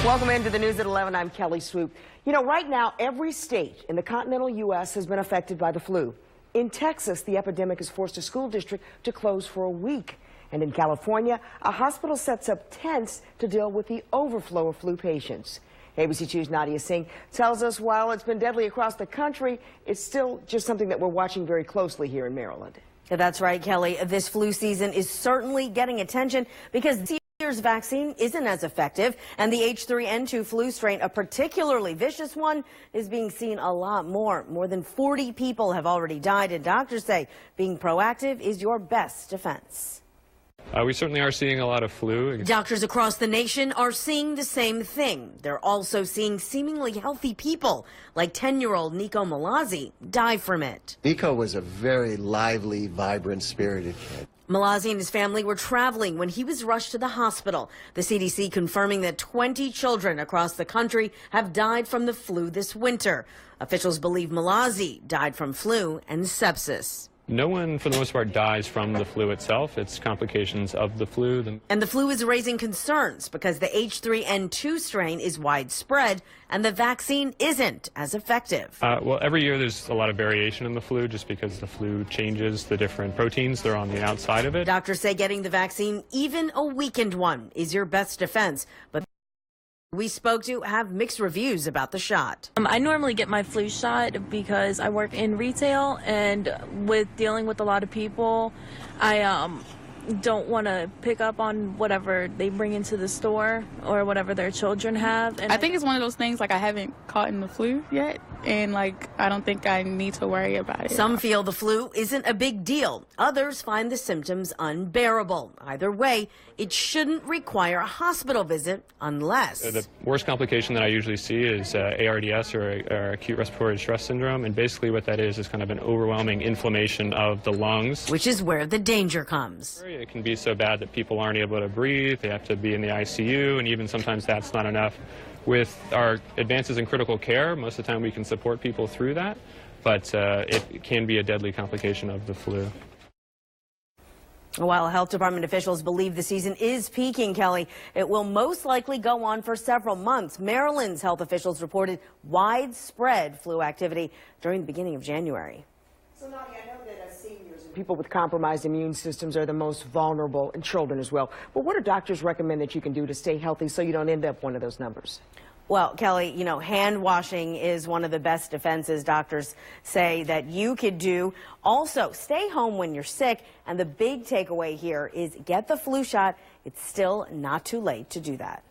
Welcome into the news at 11. I'm Kelly Swoop. You know, right now, every state in the continental U.S. has been affected by the flu. In Texas, the epidemic has forced a school district to close for a week. And in California, a hospital sets up tents to deal with the overflow of flu patients. ABC 2's Nadia Singh tells us while it's been deadly across the country, it's still just something that we're watching very closely here in Maryland. Yeah, that's right, Kelly. This flu season is certainly getting attention because this year's vaccine isn't as effective, and the H3N2 flu strain, a particularly vicious one, is being seen a lot more. More than 40 people have already died, and doctors say being proactive is your best defense. We certainly are seeing a lot of flu. Doctors across the nation are seeing the same thing. They're also seeing seemingly healthy people, like 10-year-old Nico Malazzi, die from it. Nico was a very lively, vibrant, spirited kid. Malazzi and his family were traveling when he was rushed to the hospital. The CDC confirming that 20 children across the country have died from the flu this winter. Officials believe Malazzi died from flu and sepsis. No one, for the most part, dies from the flu itself. It's complications of the flu. And the flu is raising concerns because the H3N2 strain is widespread and the vaccine isn't as effective. Well, every year there's a lot of variation in the flu just because the flu changes the different proteins that are on the outside of it. Doctors say getting the vaccine, even a weakened one, is your best defense. But we spoke to have mixed reviews about the shot. I normally get my flu shot because I work in retail, and with dealing with a lot of people, I don't want to pick up on whatever they bring into the store or whatever their children have. And I think it's one of those things, like, I haven't caught in the flu yet, and like I don't think I need to worry about it. Some feel the flu isn't a big deal. Others find the symptoms unbearable. Either way, it shouldn't require a hospital visit unless... The worst complication that I usually see is ARDS, or acute respiratory distress syndrome, and basically what that is kind of an overwhelming inflammation of the lungs. Which is where the danger comes. It can be so bad that people aren't able to breathe, they have to be in the ICU, and even sometimes that's not enough. With our advances in critical care, most of the time we can support people through that, but it can be a deadly complication of the flu. While health department officials believe the season is peaking, Kelly, it will most likely go on for several months. Maryland's health officials reported widespread flu activity during the beginning of January. So, Nadia, I know that seniors and people with compromised immune systems are the most vulnerable, and children as well. But what do doctors recommend that you can do to stay healthy so you don't end up one of those numbers? Well, Kelly, you know, hand washing is one of the best defenses doctors say that you could do. Also, stay home when you're sick. And the big takeaway here is get the flu shot. It's still not too late to do that.